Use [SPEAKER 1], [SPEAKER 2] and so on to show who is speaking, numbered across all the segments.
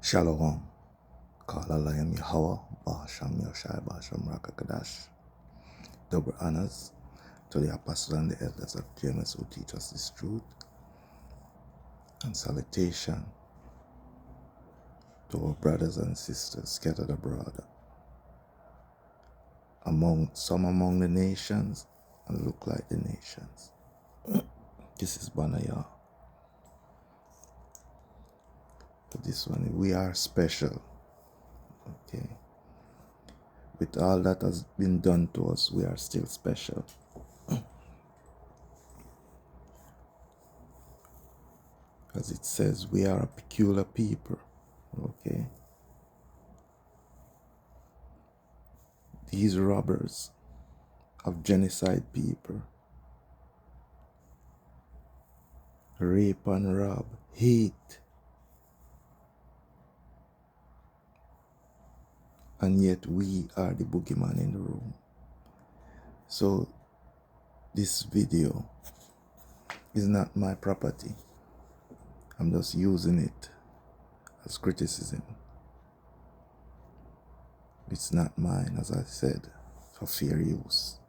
[SPEAKER 1] Shalom. Kala Layam Yahweh, Basham Yoshai, Basham Rakakadash. Double honors to the apostles and the elders of James who teach us this truth, and salutation to our brothers and sisters scattered abroad, among the nations, and look like the nations. This is Banaya. For this one, we are special. Okay. With all that has been done to us, we are still special. As it says, we are a peculiar people. Okay. These robbers of genocide people, rape and rob, hate, and yet we are the boogeyman in the room. So this video is not my property. I'm just using it as criticism. It's not mine, as I said, for fair use.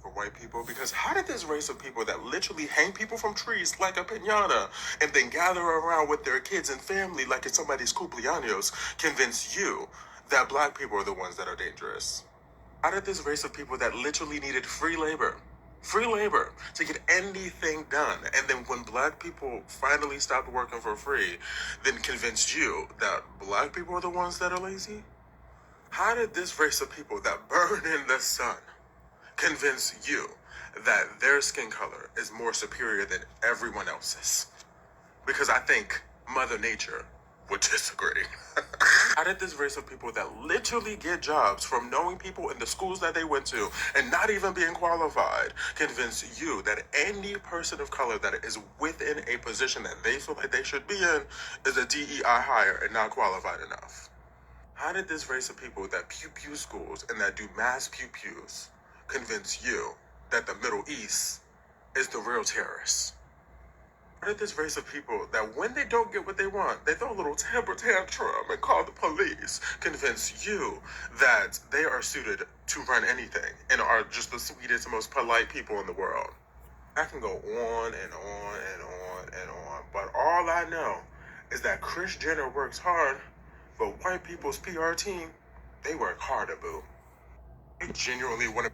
[SPEAKER 2] For white people, because how did this race of people that literally hang people from trees like a piñata and then gather around with their kids and family like it's somebody's cumpleaños convince you that black people are the ones that are dangerous? How did this race of people that literally needed free labor to get anything done, and then when black people finally stopped working for free, then convinced you that black people are the ones that are lazy? How did this race of people that burn in the sun convince you that their skin color is more superior than everyone else's? Because I think Mother Nature would disagree. How did this race of people that literally get jobs from knowing people in the schools that they went to and not even being qualified convince you that any person of color that is within a position that they feel like they should be in is a DEI hire and not qualified enough? How did this race of people that pew-pew schools and that do mass pew-pews convince you that the Middle East is the real terrorists? How did this race of people that when they don't get what they want, they throw a little temper tantrum and call the police convince you that they are suited to run anything and are just the sweetest, most polite people in the world? I can go on and on and on and on, but all I know is that Kris Jenner works hard, but white people's PR team, they work harder, boo. They genuinely want to.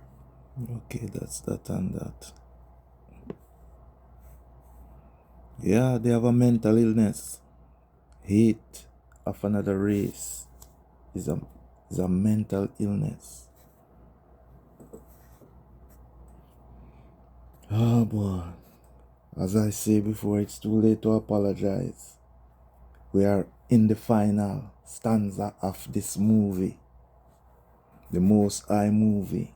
[SPEAKER 1] Okay, that's that and that. Yeah, they have a mental illness. Hate of another race is a mental illness. Oh boy. As I say before, it's too late to apologize. We are in the final stanza of this movie. The Most High movie.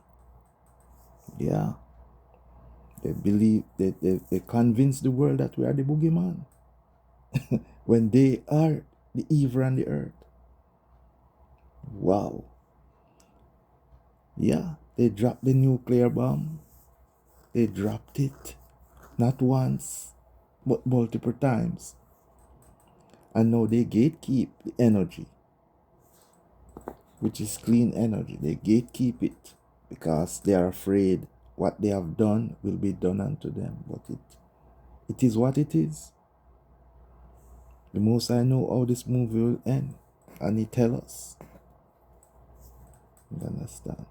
[SPEAKER 1] Yeah. They believe, they convince the world that we are the boogeyman. When they are the evil on the earth. Wow. Yeah, they dropped the nuclear bomb. They dropped it. Not once, but multiple times. And now they gatekeep the energy, which is clean energy. They gatekeep it because they are afraid what they have done will be done unto them. But it is what it is. The most I know how this movie will end. And he tell us. You understand?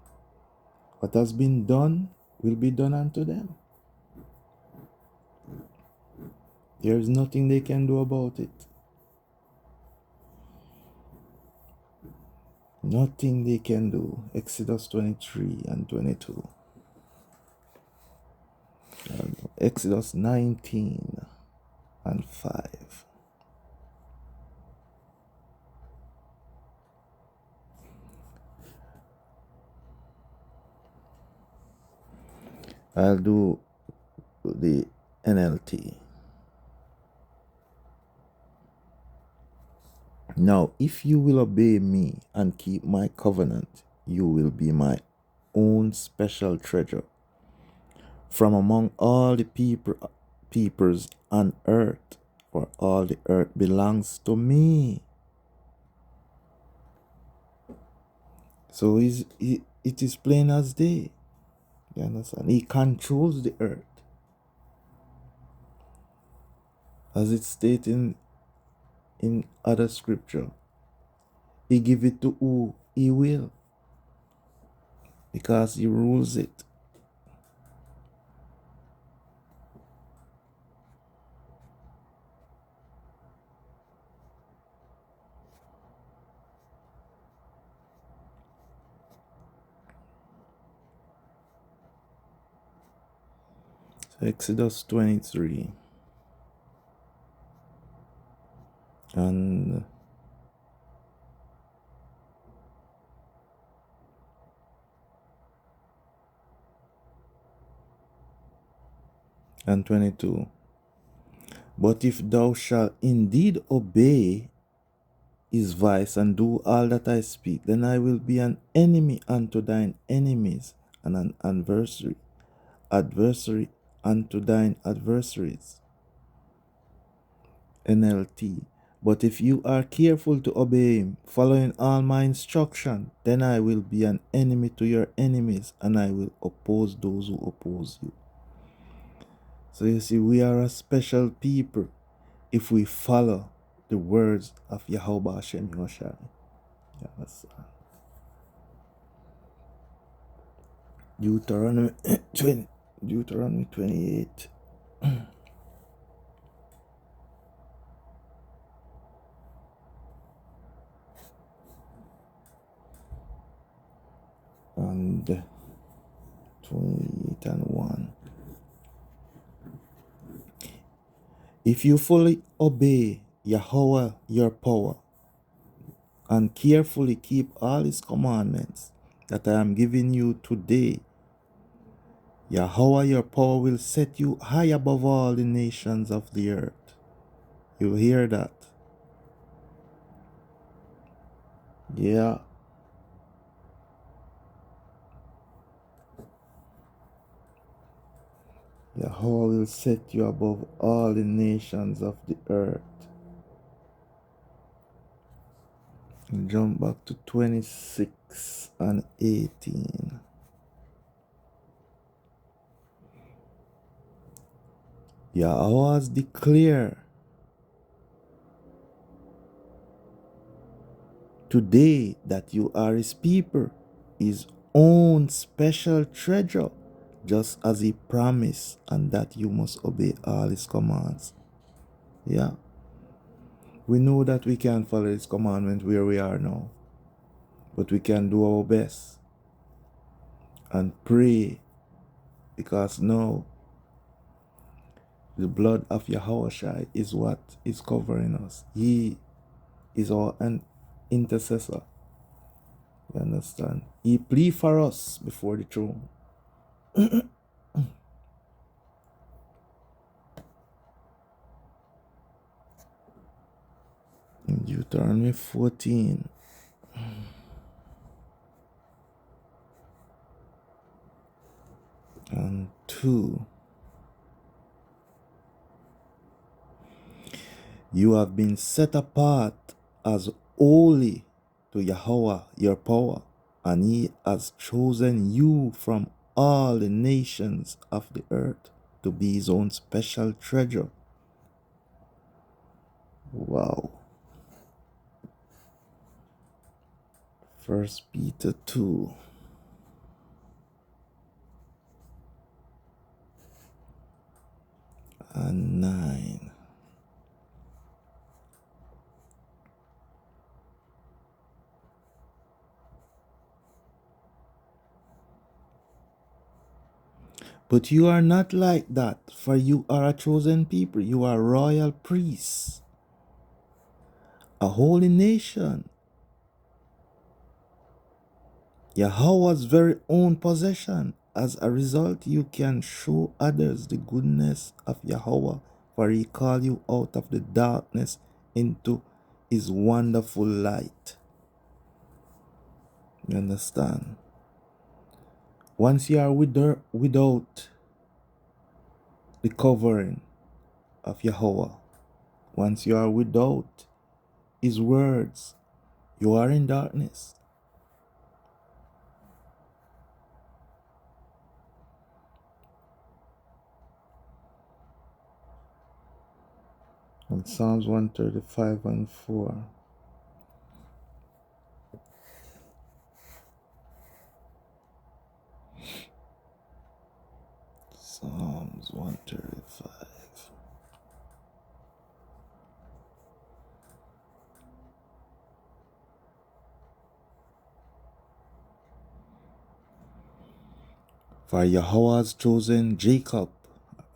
[SPEAKER 1] What has been done will be done unto them. There is nothing they can do about it. Nothing they can do. Exodus 23 and 22. Exodus 19 and 5. I'll do the NLT. Now, if you will obey me and keep my covenant, you will be my own special treasure from among all the peoples on earth, for all the earth belongs to me. So it is plain as day. You understand? He controls the earth. As it's stated in other scripture, he give it to who he will, because he rules it. So Exodus 23 and 22. But if thou shalt indeed obey his voice and do all that I speak, then I will be an enemy unto thine enemies, and an adversary unto thine adversaries. NLT. But if you are careful to obey him, following all my instruction, then I will be an enemy to your enemies, and I will oppose those who oppose you. So you see, we are a special people if we follow the words of Yahweh Hashem Yoshai. Yes. Deuteronomy 28. And 28 and 1. If you fully obey Yahweh your power and carefully keep all his commandments that I am giving you today, Yahweh your power will set you high above all the nations of the earth. You hear that? Yeah. Yahweh will set you above all the nations of the earth. And jump back to 26 and 18. Yahweh has declared today that you are his people, his own special treasure, just as he promised, and that you must obey all his commands. Yeah. We know that we can't follow his commandment where we are now, but we can do our best and pray, because now the blood of Yahushua is what is covering us. He is our intercessor. You understand? He plead for us before the throne. In Deuteronomy 14. And 2. You have been set apart as holy to Yahweh your power, and he has chosen you from all the nations of the earth to be his own special treasure. Wow. 1 Peter 2. And 9. But you are not like that, for you are a chosen people. You are royal priests, a holy nation, Yahweh's very own possession. As a result, you can show others the goodness of Yahweh, for he called you out of the darkness into his wonderful light. You understand? Once you are without the covering, of Yahweh. Once you are without His words, you are in darkness. And Psalms 135 and 4. Psalms 135. For Yahweh has chosen Jacob,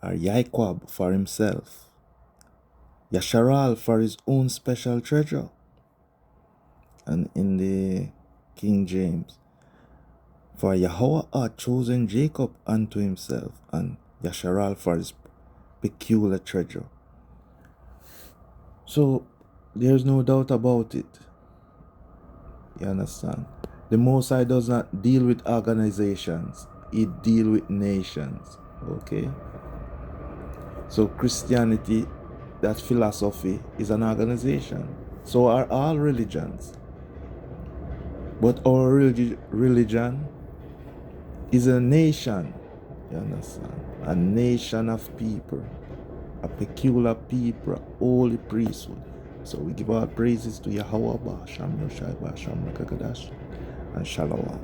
[SPEAKER 1] or Jacob, for himself, Yasharal for his own special treasure. And in the King James, for Yahweh hath chosen Jacob unto himself, and Yasharal for his peculiar treasure. So there's no doubt about it. You understand? The Most High does not deal with organizations, He deals with nations. Okay? So Christianity, that philosophy, is an organization. So are all religions. But our religion is a nation. You understand? A nation of people. A peculiar people, a holy priesthood. So we give our praises to Yahweh, Shamra Shai, Shamra Kagadash, and Shalom.